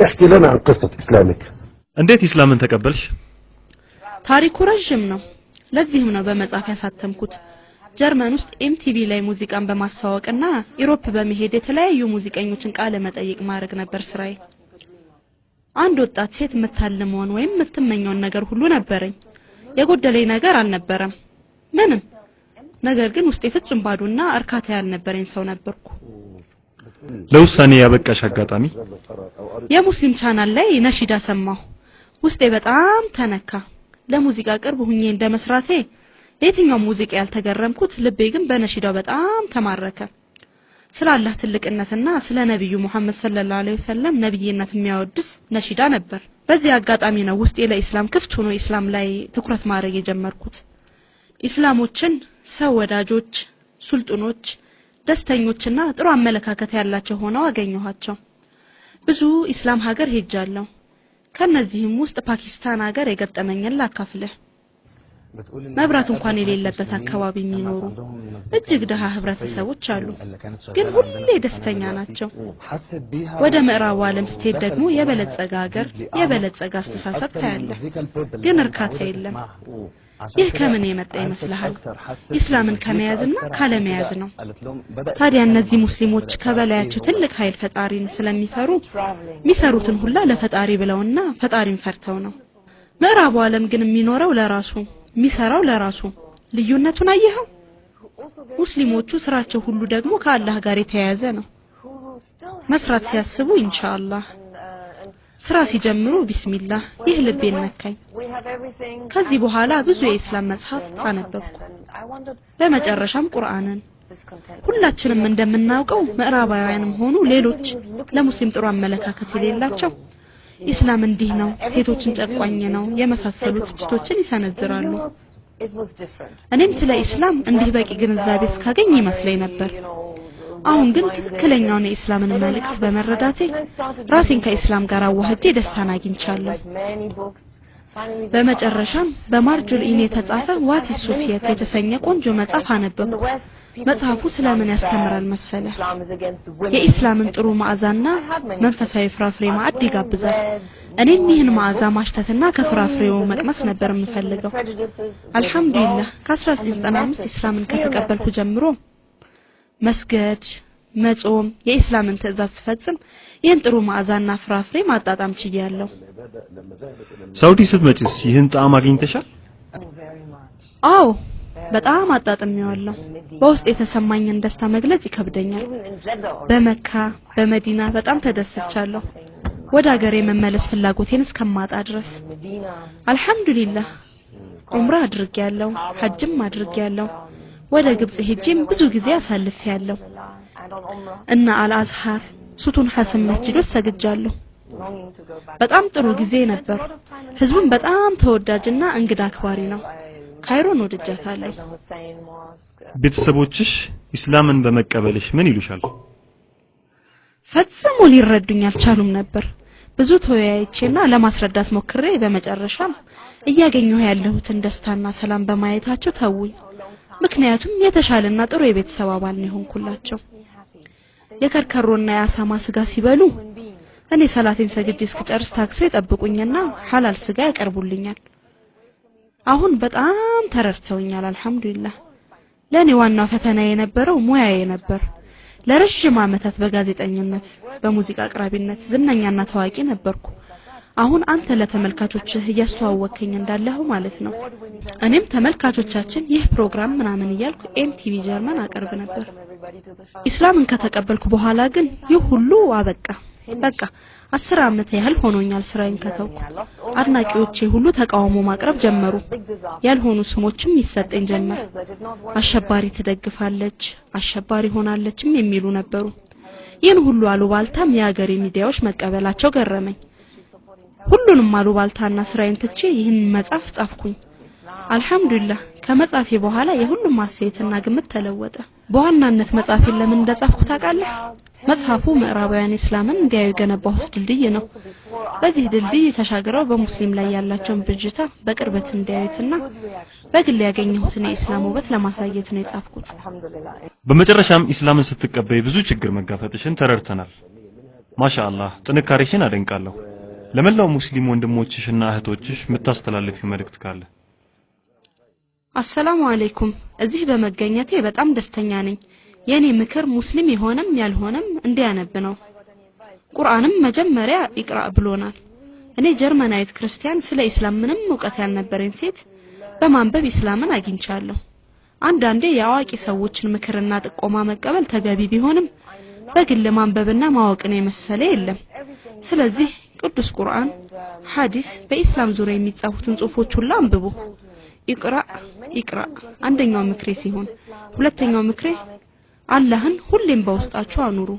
احكي لنا عن قصة إسلامك. እንዴት ኢስላምን ተቀበልሽ? ታሪኩ ረጅም ነው። ለዚህም ነው በመጽሐፍ ያሳተምኩት። ጀርመን ውስጥ ኤምቲቪ ላይ ሙዚቃን በማስተዋወቅና ኢሮፕ በመሄድ የተለያዩ ሙዚቀኞችን ቃለ መጠይቅ ማድረግ ነበር ስራዬ። አንድ ወጣት ሴት የምታልመውን ወይም የምትመኘውን ነገር ሁሉ ነበረኝ። የጎደለኝ ነገር አልነበረም ምንም። ነገር ግን ውስጤ ፍጹም ባዶና እርካታ ያልነበረኝ ሰው ነበርኩ። ለውሳኔ ያበቃሽ አጋጣሚ? የሙስሊም ቻናል ላይ ነሺዳ ሰማሁ። ውስጤ በጣም ተነካ። ለሙዚቃ ቅርብ ሆኜ እንደመስራቴ ለየትኛው ሙዚቃ ያልተገረምኩት ልቤ ግን በነሺዳው በጣም ተማረከ። ስለ አላህ ትልቅነትና ስለ ነብዩ መሐመድ ሰለላሁ ዐለይሂ ወሰለም ነብይነት የሚያወድስ ነሺዳ ነበር። በዚህ አጋጣሚ ነው ውስጤ ለኢስላም ክፍት ሆኖ ኢስላም ላይ ትኩረት ማድረግ የጀመርኩት። ኢስላሞችን ሰው ወዳጆች፣ ሱልጣኖች፣ ደስተኞችና ጥሩ አመለካከት ያላቸው ሆነው አገኘኋቸው። ብዙ ኢስላም ሀገር ሄጃለሁ። ከነዚህም ውስጥ ፓኪስታን ሀገር የገጠመኝን ላካፍልህ። መብራት እንኳን የሌለበት አካባቢ የሚኖሩ እጅግ ደሃ ህብረተሰቦች አሉ፣ ግን ሁሌ ደስተኛ ናቸው። ወደ ምዕራቡ ዓለም ስትሄድ ደግሞ የበለጸገ ሀገር፣ የበለጸገ አስተሳሰብ ታያለህ፣ ግን እርካታ የለም። ይህ ከምን የመጣ ይመስልሃል? ኢስላምን ከመያዝና ካለመያዝ ነው። ታዲያ እነዚህ ሙስሊሞች ከበላያቸው ትልቅ ኃይል ፈጣሪን ስለሚፈሩ የሚሰሩትን ሁላ ለፈጣሪ ብለውና ፈጣሪን ፈርተው ነው። ምዕራቡ ዓለም ግን የሚኖረው ለራሱ የሚሰራው ለራሱ። ልዩነቱን አየኸው? ሙስሊሞቹ ስራቸው ሁሉ ደግሞ ከአላህ ጋር የተያያዘ ነው። መስራት ሲያስቡ ኢንሻአላህ፣ ስራ ሲጀምሩ ቢስሚላህ። ይህ ልቤን ነካኝ። ከዚህ በኋላ ብዙ የኢስላም መጽሐፍት አነበብኩ፣ በመጨረሻም ቁርአንን። ሁላችንም እንደምናውቀው ምዕራባውያንም ሆኑ ሌሎች ለሙስሊም ጥሩ አመለካከት የሌላቸው ኢስላም እንዲህ ነው፣ ሴቶችን ጨቋኝ ነው የመሳሰሉ ትችቶችን ይሰነዝራሉ። እኔም ስለ ኢስላም እንዲህ በቂ ግንዛቤ እስካገኝ ይመስለኝ ነበር። አሁን ግን ትክክለኛውን የኢስላምን መልእክት በመረዳቴ ራሴን ከኢስላም ጋር አዋህጄ ደስታን አግኝቻለሁ። በመጨረሻም በማርጁል ኢን የተጻፈ ዋት ኢዝ ሱፊየት የተሰኘ ቆንጆ መጽሐፍ አነበብኩ። መጽሐፉ ስለምን ያስተምራል መሰለ? የኢስላምን ጥሩ መዓዛና መንፈሳዊ ፍራፍሬ ማዕድ ይጋብዛል። እኔም ይህን መዓዛ ማሽተትና ከፍራፍሬው መቅመስ ነበር የምፈልገው። አልহামዱሊላህ ከ1995 ኢስላምን ከተቀበልኩ ጀምሮ መስገድ፣ መጾም፣ የኢስላምን ትእዛዝ ፈጽም ይህን ጥሩ መዓዛና ፍራፍሬ ማጣጣም ችያለሁ። ሳውዲ ስትመጪስ ይህን ጣዕም አግኝተሻል? አዎ በጣም አጣጥሜዋለሁ። በውስጥ የተሰማኝን ደስታ መግለጽ ይከብደኛል። በመካ በመዲና በጣም ተደስቻለሁ። ወደ ሀገሬ መመለስ ፍላጎቴን እስከማጣ ድረስ። አልহামዱሊላህ ዑምራ አድርጌያለሁ፣ ሐጅም አድርጌያለሁ። ወደ ግብጽ ሄጄም ብዙ ጊዜ አሳልፌያለሁ እና አልአዝሃር ሱቱን ሐሰን መስጂዶች ሰግጃለሁ። በጣም ጥሩ ጊዜ ነበር። ህዝቡም በጣም ተወዳጅና እንግዳ አክባሪ ነው። ካይሮን ወድጃታለሁ። ቤተሰቦችሽ ኢስላምን በመቀበልሽ ምን ይሉሻል? ፈጽሞ ሊረዱኝ አልቻሉም ነበር። ብዙ ተወያይቼና ለማስረዳት ሞክሬ በመጨረሻም እያገኘሁ ያለሁትን ደስታና ሰላም በማየታቸው ተውኝ። ምክንያቱም የተሻለና ጥሩ የቤተሰብ አባል ነው ሆንኩላቸው። የከርከሮና የአሳማ ስጋ ሲበሉ እኔ ሰላቴን ሰግጄ እስክጨርስ ታክሲ ጠብቁኝና ሐላል ስጋ ያቀርቡልኛል። አሁን በጣም ተረድተውኛል አልহামዱሊላህ። ለኔ ዋና ፈተና የነበረው ሙያዬ ነበር። ለረጅም ዓመታት በጋዜጠኝነት በሙዚቃ አቅራቢነት ዝነኛና ታዋቂ ነበርኩ። አሁን አንተ ለተመልካቾችህ እያስተዋወከኝ እንዳለህ ማለት ነው። እኔም ተመልካቾቻችን ይህ ፕሮግራም ምናምን እያልኩ ኤምቲቪ ጀርመን አቀርብ ነበር። ኢስላምን ከተቀበልኩ በኋላ ግን ይህ ሁሉ አበቃ። በቃ 10 ዓመት ያህል ሆኖኛል ስራዬን ከተውኩ። አድናቂዎቼ ሁሉ ተቃውሞ ማቅረብ ጀመሩ። ያልሆኑ ስሞችም ይሰጠኝ ጀመር። አሸባሪ ትደግፋለች፣ አሸባሪ ሆናለችም የሚሉ ነበሩ። ይህን ሁሉ አሉባልታም የሀገሬ ሚዲያዎች መቀበላቸው ገረመኝ። ሁሉንም አሉባልታና ስራዬን ትቼ ይህን መጽሐፍ ጻፍኩኝ። አልহামዱሊላህ ከመጻፌ በኋላ የሁሉም አስተያየትና ግምት ተለወጠ። በዋናነት መጽሐፍን ለምን እንደጻፍኩ ታውቃለህ? መጽሐፉ ምዕራባውያን እስላምን እንዲያዩ የገነባሁት ድልድይ ነው። በዚህ ድልድይ ተሻግረው በሙስሊም ላይ ያላቸውን ብጅታ በቅርበት እንዲያዩትና በግል ያገኘሁትን የእስላም ውበት ለማሳየት ነው የጻፍኩት። በመጨረሻም እስላምን ስትቀበይ ብዙ ችግር መጋፈጥሽን ተረድተናል። ማሻአላህ ጥንካሬሽን አደንቃለሁ። ለመላው ሙስሊም ወንድሞችሽና እህቶችሽ የምታስተላልፊው መልእክት ካለ? አሰላሙ አለይኩም። እዚህ በመገኘቴ በጣም ደስተኛ ነኝ። የኔ ምክር ሙስሊም የሆነም ያልሆነም እንዲያነብ ነው። ቁርአንም መጀመሪያ ይቅራ ብሎናል። እኔ ጀርመናዊት ክርስቲያን ስለ እስላም ምንም ዕውቀት ያልነበረኝ ሴት በማንበብ እስላምን አግኝቻለሁ። አንዳንዴ የአዋቂ ሰዎችን ምክርና ጥቆማ መቀበል ተገቢ ቢሆንም በግል ማንበብና ማወቅን የመሰለ የለም። ስለዚህ ቅዱስ ቁርአን፣ ሐዲስ፣ በእስላም ዙሪያ የሚጻፉትን ጽሑፎች ሁሉ አንብቡ። ይቅራ አንደኛው ምክሬ ሲሆን፣ ሁለተኛው ምክሬ አላህን ሁሌም በውስጣችሁ አኑሩ።